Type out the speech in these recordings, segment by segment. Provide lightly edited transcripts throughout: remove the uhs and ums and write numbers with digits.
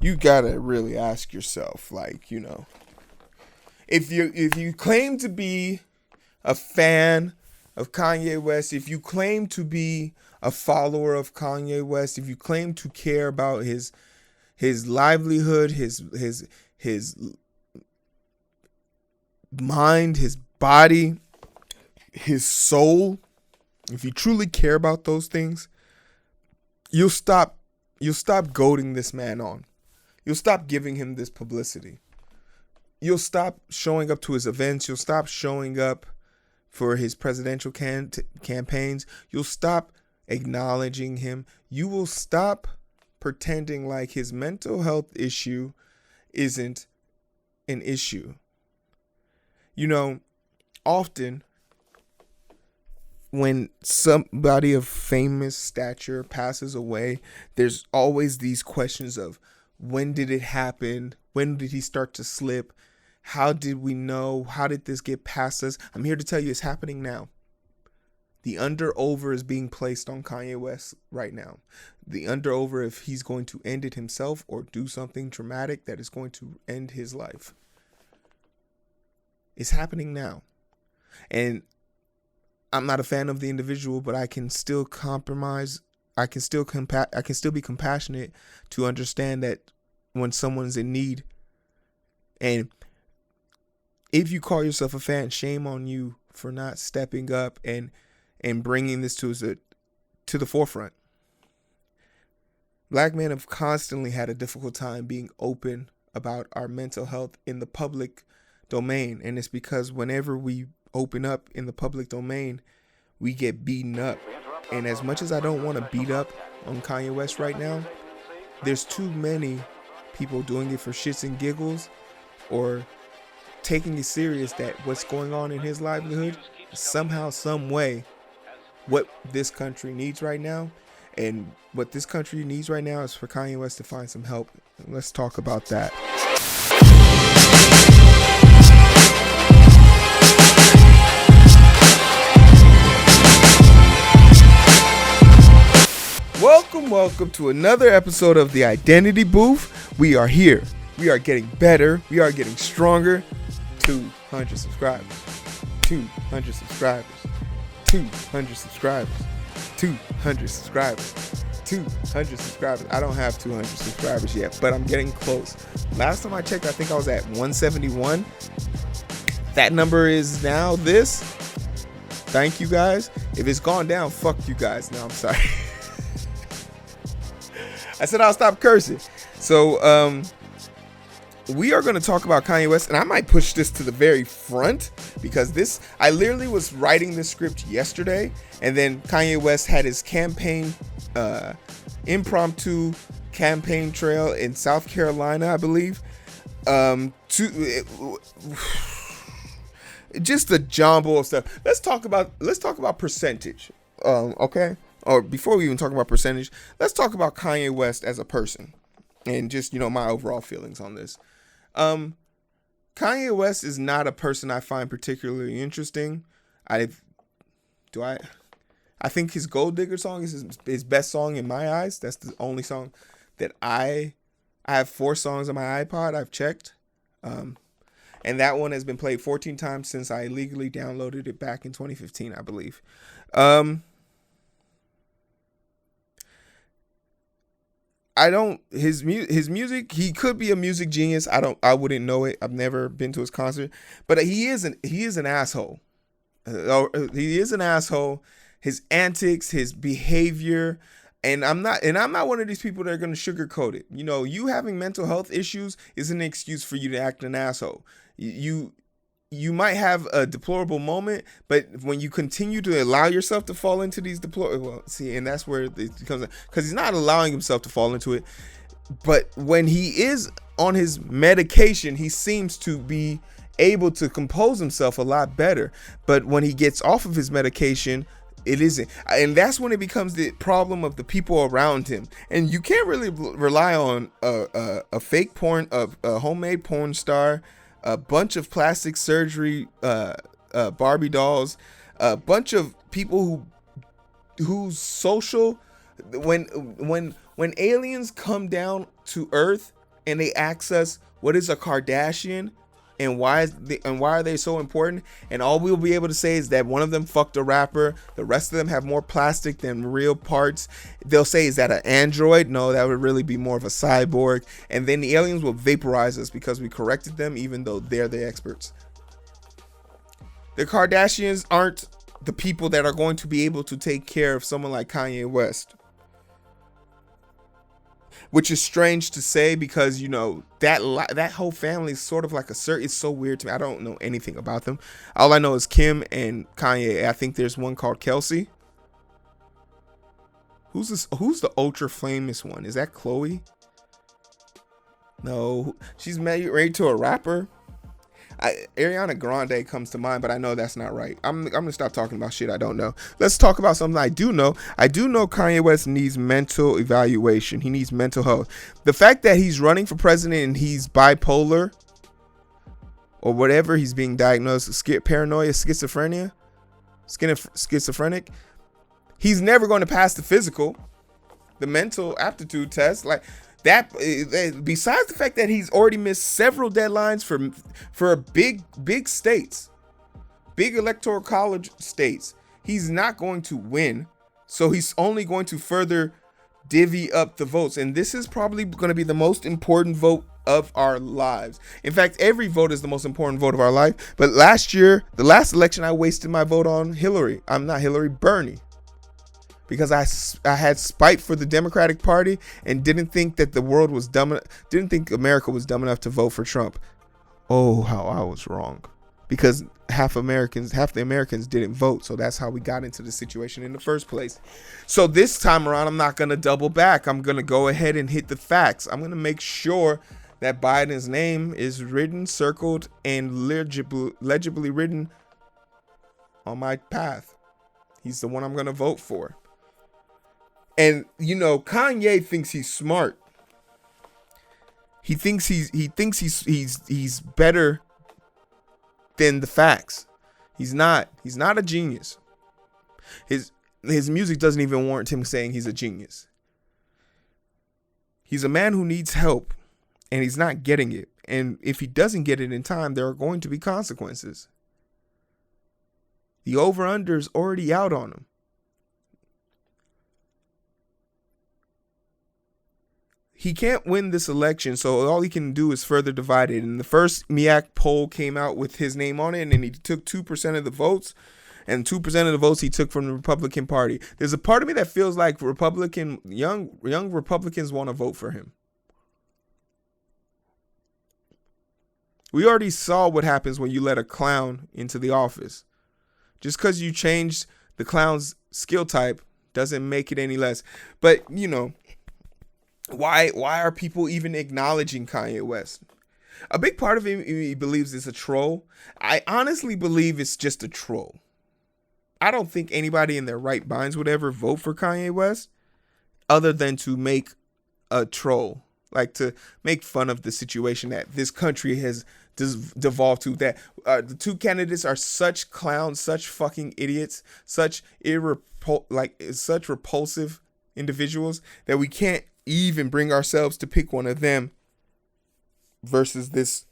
you gotta really ask yourself, like, if you claim to be a fan of Kanye West, if you claim to be a follower of Kanye West, if you claim to care about his livelihood, his mind, his body, his soul, if you truly care about those things, you'll stop goading this man on. You'll stop giving him this publicity. You'll stop showing up to his events. You'll stop showing up for his presidential campaigns. You'll stop acknowledging him. You will stop pretending like his mental health issue isn't an issue. Often when somebody of famous stature passes away, there's always these questions of, when did it happen? When did he start to slip? How did we know? How did this get past us? I'm here to tell you it's happening now. The under-over is being placed on Kanye West right now. The under-over, if he's going to end it himself or do something dramatic that is going to end his life. It's happening now. And I'm not a fan of the individual, but I can still compromise. I can still be compassionate to understand that when someone's in need. And if you call yourself a fan, shame on you for not stepping up and bringing this to the forefront. Black men have constantly had a difficult time being open about our mental health in the public domain. And it's because whenever we open up in the public domain, we get beaten up. And as much as I don't want to beat up on Kanye West right now, there's too many people doing it for shits and giggles or taking it serious that what's going on in his livelihood is somehow, some way, what this country needs right now. And what this country needs right now is for Kanye West to find some help. Let's talk about that. Welcome to another episode of the Identity Booth. We are here. We are getting better. We are getting stronger. 200 subscribers. 200 subscribers. 200 subscribers. 200 subscribers. 200 subscribers. I don't have 200 subscribers yet, but I'm getting close. Last time I checked, I think I was at 171. That number is now this. Thank you guys. If it's gone down, fuck you guys. No, I'm sorry. I said I'll stop cursing. So we are going to talk about Kanye West, and I might push this to the very front because I literally was writing this script yesterday, and then Kanye West had his campaign, impromptu campaign trail in South Carolina, I believe. Just a jumble of stuff. Let's talk about percentage. Okay. Or before we even talk about percentage, let's talk about Kanye West as a person and just, my overall feelings on this. Kanye West is not a person I find particularly interesting. I think his Gold Digger song is his best song in my eyes. That's the only song that I have 4 songs on my iPod. I've checked. And that one has been played 14 times since I illegally downloaded it back in 2015, I believe. His music, he could be a music genius. I wouldn't know it. I've never been to his concert, but he is an asshole. He is an asshole. His antics, his behavior, and I'm not one of these people that are going to sugarcoat it. You having mental health issues isn't an excuse for you to act an asshole. You might have a deplorable moment, but when you continue to allow yourself to fall into these and that's where it becomes, because he's not allowing himself to fall into it. But when he is on his medication, he seems to be able to compose himself a lot better. But when he gets off of his medication, it isn't. And that's when it becomes the problem of the people around him. And you can't really rely on a fake porn, a homemade porn star, a bunch of plastic surgery Barbie dolls, a bunch of people whose social, when aliens come down to Earth and they ask us what is a Kardashian and why are they so important, and all we'll be able to say is that one of them fucked a rapper, the rest of them have more plastic than real parts. They'll say, is that an android? No, that would really be more of a cyborg. And then the aliens will vaporize us because we corrected them, even though they're the experts. The Kardashians aren't the people that are going to be able to take care of someone like Kanye West. Which is strange to say because, you know, that whole family is sort of like it's so weird to me. I don't know anything about them. All I know is Kim and Kanye. I think there's one called Kelsey. Who's the ultra famous one? Is that Chloe? No, she's married to a rapper. Ariana Grande comes to mind, but I know that's not right. I'm gonna stop talking about shit I don't know. Let's talk about something I do know. I do know Kanye West needs mental evaluation. He needs mental health. The fact that he's running for president and he's bipolar or whatever he's being diagnosed, paranoia, schizophrenic. He's never going to pass the physical, the mental aptitude test. Like that, besides the fact that he's already missed several deadlines for big states, big electoral college states, he's not going to win. So he's only going to further divvy up the votes. And this is probably going to be the most important vote of our lives. In fact, every vote is the most important vote of our life. But last year, the last election, I wasted my vote on Bernie. Because I had spite for the Democratic Party and didn't think that didn't think America was dumb enough to vote for Trump. Oh, how I was wrong. Because half the Americans didn't vote. So that's how we got into the situation in the first place. So this time around, I'm not going to double back. I'm going to go ahead and hit the facts. I'm going to make sure that Biden's name is written, circled, and legibly written on my path. He's the one I'm going to vote for. And, you know, Kanye thinks he's smart. He thinks he's better than the facts. He's not a genius. His music doesn't even warrant him saying he's a genius. He's a man who needs help, and he's not getting it. And if he doesn't get it in time, there are going to be consequences. The over-under's already out on him. He can't win this election, so all he can do is further divide it. And the first MEAC poll came out with his name on it, and he took 2% of the votes, and 2% of the votes he took from the Republican Party. There's a part of me that feels like young Republicans want to vote for him. We already saw what happens when you let a clown into the office. Just because you changed the clown's skill type doesn't make it any less. But, you know, why are people even acknowledging Kanye West? A big part of him, he believes, is a troll. I honestly believe it's just a troll. I don't think anybody in their right minds would ever vote for Kanye West other than to make a troll, like to make fun of the situation that this country has devolved to, that the two candidates are such clowns, such fucking idiots, such repulsive individuals that we can't even bring ourselves to pick one of them versus this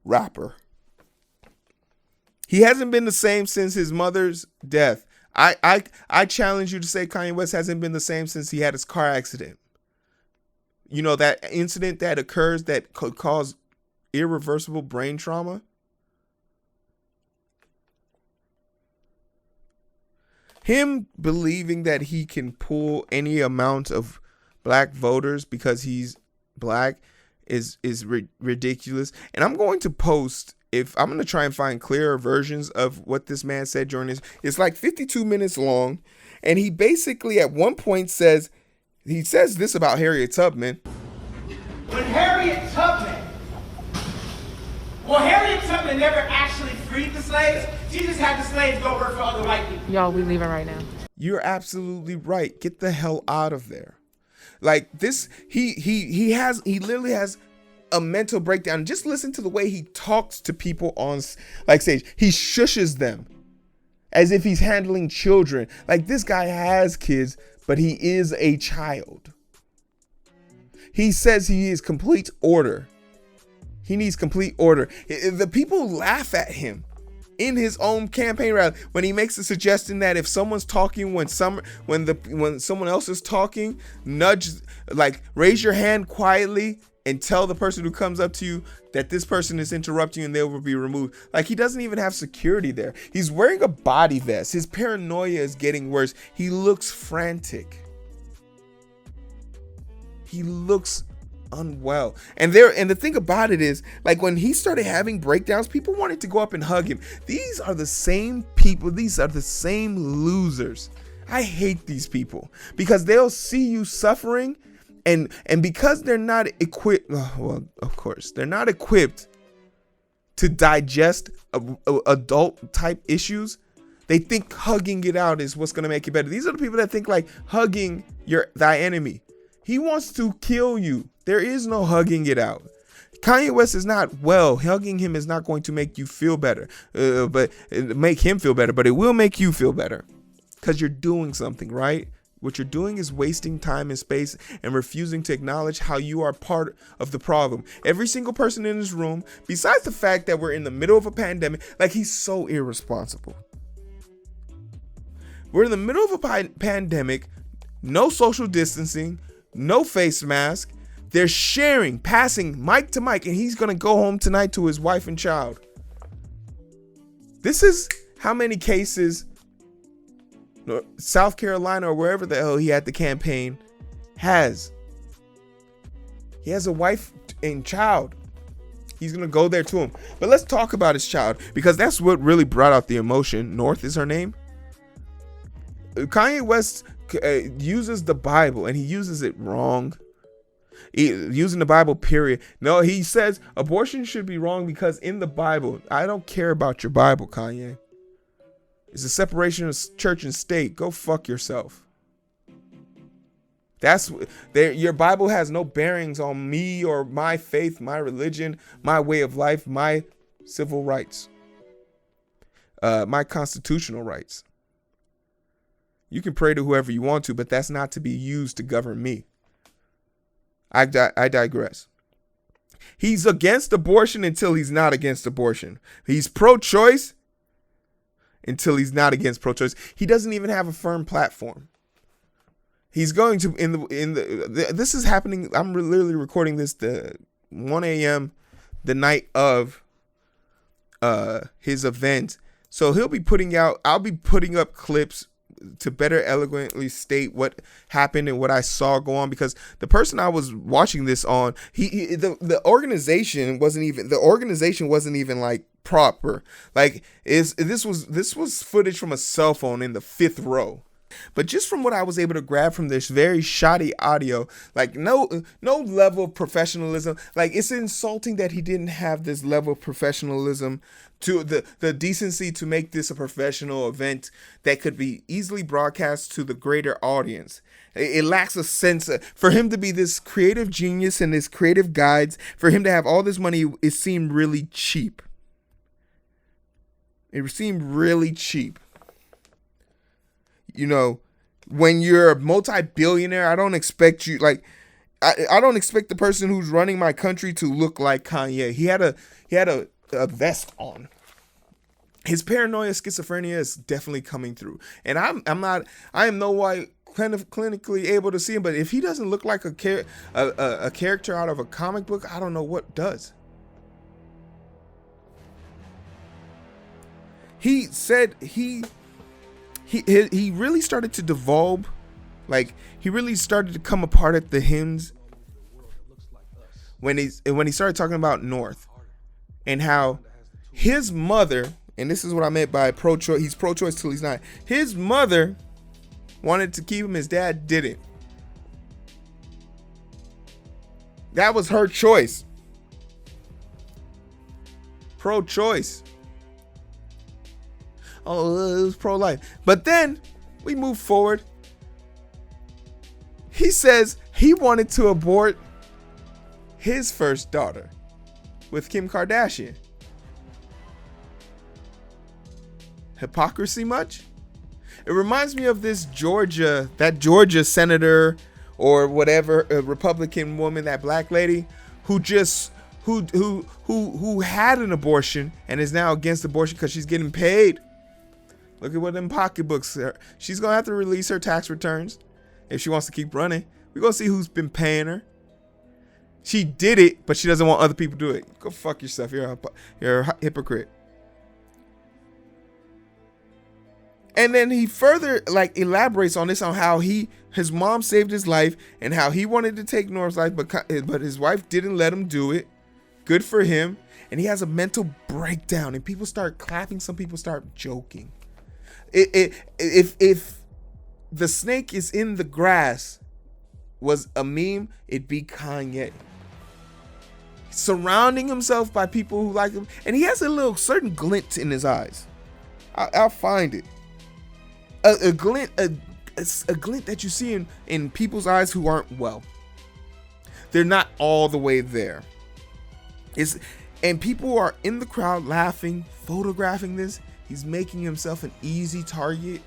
rapper. He hasn't been the same since his mother's death. I challenge you to say Kanye West hasn't been the same since he had his car accident. You know, that incident that occurs that could cause irreversible brain trauma. Him believing that he can pull any amount of black voters because he's black is ridiculous. And I'm going to post, I'm going to try and find clearer versions of what this man said during his, it's like 52 minutes long. And he basically at one point says this about Harriet Tubman. When Harriet Tubman never actually freed the slaves. She just had the slaves go work for other white people. Y'all, we leaving right now. You're absolutely right. Get the hell out of there. Like this, he literally has a mental breakdown. Just listen to the way he talks to people on like stage. He shushes them as if he's handling children. Like this guy has kids, but he is a child. He says he is complete order. He needs complete order. The people laugh at him in his own campaign rally when he makes the suggestion that if someone's talking when someone else is talking, raise your hand quietly and tell the person who comes up to you that this person is interrupting you and they will be removed. Like, he doesn't even have security there. He's wearing a body vest. His paranoia is getting worse. He looks frantic. He looks unwell. And the thing about it is, like, when he started having breakdowns, people wanted to go up and hug him. These are the same people. These are the same losers. I hate these people because they'll see you suffering, and because they're not equipped. Well, of course, they're not equipped to digest adult type issues. They think hugging it out is what's going to make it better. These are the people that think like hugging thy enemy. He wants to kill you. There is no hugging it out. Kanye West is not well. Hugging him is not going to make you feel better, but make him feel better. But it will make you feel better because you're doing something, right? What you're doing is wasting time and space and refusing to acknowledge how you are part of the problem. Every single person in this room, besides the fact that we're in the middle of a pandemic, like, he's so irresponsible. We're in the middle of a pandemic, no social distancing, no face mask. They're sharing, passing mic to mic, and he's going to go home tonight to his wife and child. This is how many cases South Carolina or wherever the hell he had the campaign has. He has a wife and child. He's going to go there to him. But let's talk about his child, because that's what really brought out the emotion. North is her name. Kanye West uses the Bible, and he uses it wrong. Using the Bible, period. No, he says abortion should be wrong because in the Bible, I don't care about your Bible, Kanye. It's a separation of church and state. Go fuck yourself. Your Bible has no bearings on me or my faith, my religion, my way of life, my civil rights, my constitutional rights. You can pray to whoever you want to, but that's not to be used to govern me. I digress. He's against abortion until he's not against abortion. He's pro-choice until he's not against pro-choice. He doesn't even have a firm platform. He's going to this is happening. I'm literally recording this the 1 a.m. the night of his event. So I'll be putting up clips to better eloquently state what happened and what I saw go on, because the person I was watching this on, the organization wasn't even like proper. Like, this was footage from a cell phone in the 5th row. But just from what I was able to grab from this very shoddy audio, like no level of professionalism. Like, it's insulting that he didn't have this level of professionalism, to the decency to make this a professional event that could be easily broadcast to the greater audience. It lacks a sense for him to be this creative genius and this creative guides, for him to have all this money. It seemed really cheap. It seemed really cheap. You know, when you're a multi-billionaire, I don't expect you, like, I don't expect the person who's running my country to look like Kanye. He had a vest on. His paranoia, schizophrenia is definitely coming through. And I am no way kind of clinically able to see him, but if he doesn't look like a character out of a comic book, I don't know what does. He said he really started to devolve. Like, he really started to come apart at the hymns when he started talking about North and how his mother, and this is what I meant by pro-choice, he's pro-choice till he's not. His mother wanted to keep him, his dad didn't. That was her choice. Pro-choice. Oh, it was pro-life. But then we move forward. He says he wanted to abort his first daughter with Kim Kardashian. Hypocrisy much? It reminds me of that Georgia senator or whatever, a Republican woman, that black lady who had an abortion and is now against abortion because she's getting paid. Look at what them pocketbooks are. She's gonna have to release her tax returns if she wants to keep running. We're gonna see who's been paying her. She did it, but she doesn't want other people to do it. Go fuck yourself. You're a hypocrite. And then he further elaborates on this, on how his mom saved his life and how he wanted to take Norm's life, but his wife didn't let him do it. Good for him. And he has a mental breakdown, and people start clapping. Some people start joking. If the snake is in the grass was a meme, it'd be Kanye. Surrounding himself by people who like him, and he has a little certain glint in his eyes. I'll find it. A glint that you see in people's eyes who aren't well. They're not all the way there. And people are in the crowd laughing, photographing this. He's making himself an easy target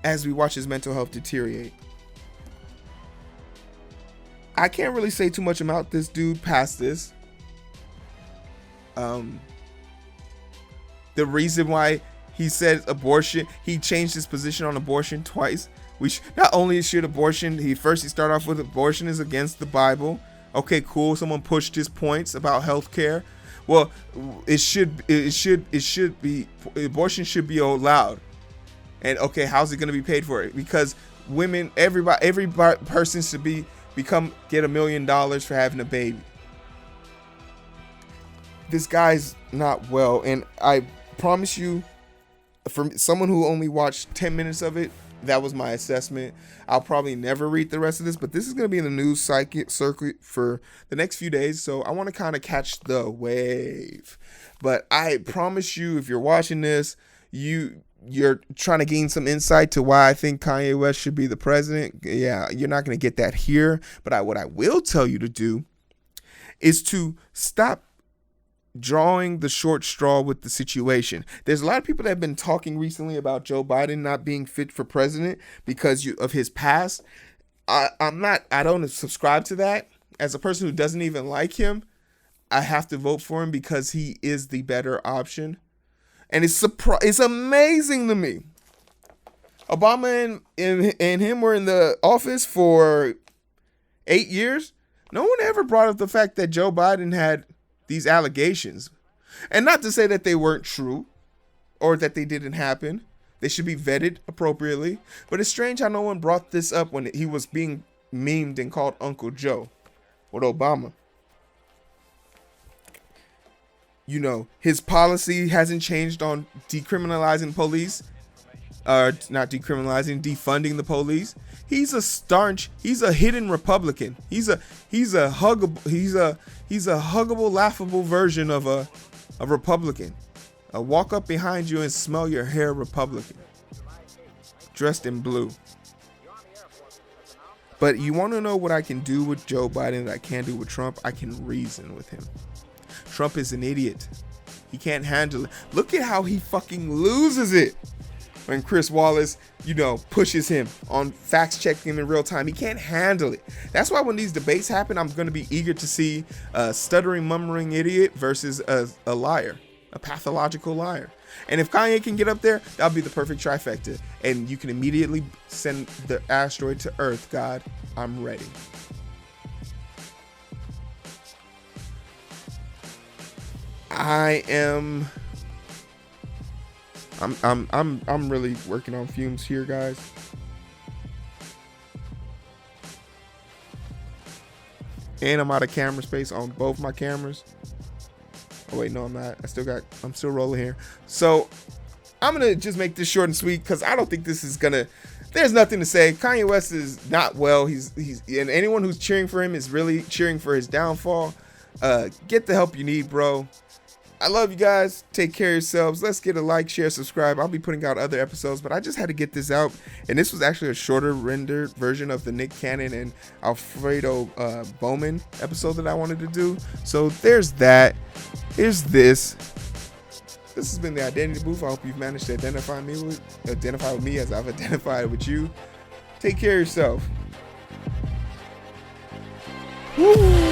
as we watch his mental health deteriorate. I can't really say too much about this dude past this. The reason why he said abortion, he changed his position on abortion twice. Not only should abortion, he started off with abortion is against the Bible. Okay, cool. Someone pushed his points about healthcare. Well, it should be, abortion should be allowed. And okay, how's it going to be paid for it? Because women, every person should get $1 million for having a baby. This guy's not well, and I promise you, for someone who only watched 10 minutes of it, that was my assessment. I'll probably never read the rest of this, but this is going to be in the news circuit for the next few days, so I want to kind of catch the wave. But I promise you, if you're watching this, you're trying to gain some insight to why I think Kanye West should be the president. Yeah, you're not going to get that here, but what I will tell you to do is to stop drawing the short straw with the situation. There's a lot of people that have been talking recently about Joe Biden not being fit for president because of his past. I don't subscribe to that. As a person who doesn't even like him, I have to vote for him because he is the better option. And it's amazing to me. Obama and him were in the office for 8 years. No one ever brought up the fact that Joe Biden had these allegations. And not to say that they weren't true or that they didn't happen. They should be vetted appropriately. But it's strange how no one brought this up when he was being memed and called Uncle Joe with Obama. You know, his policy hasn't changed on decriminalizing police. Not decriminalizing, defunding the police. He's a hidden Republican. He's a huggable, laughable version of a Republican. A walk up behind you and smell your hair Republican. Dressed in blue. But you want to know what I can do with Joe Biden that I can't do with Trump? I can reason with him. Trump is an idiot. He can't handle it. Look at how he fucking loses it when Chris Wallace, pushes him on facts checking him in real time. He can't handle it. That's why when these debates happen, I'm going to be eager to see a stuttering, mumbling idiot versus a liar, a pathological liar. And if Kanye can get up there, that'll be the perfect trifecta. And you can immediately send the asteroid to Earth. God, I'm ready. I'm really working on fumes here, guys. And I'm out of camera space on both my cameras. Oh wait, no, I'm not. I'm still rolling here. So I'm gonna just make this short and sweet because I don't think this is there's nothing to say. Kanye West is not well. He's and anyone who's cheering for him is really cheering for his downfall. Get the help you need, bro. I love you guys. Take care of yourselves. Let's get a like, share, subscribe. I'll be putting out other episodes, but I just had to get this out. And this was actually a shorter rendered version of the Nick Cannon and Alfredo Bowman episode that I wanted to do. So there's that. Here's this. This has been the Identity Booth. I hope you've managed to identify with me as I've identified with you. Take care of yourself. Woo!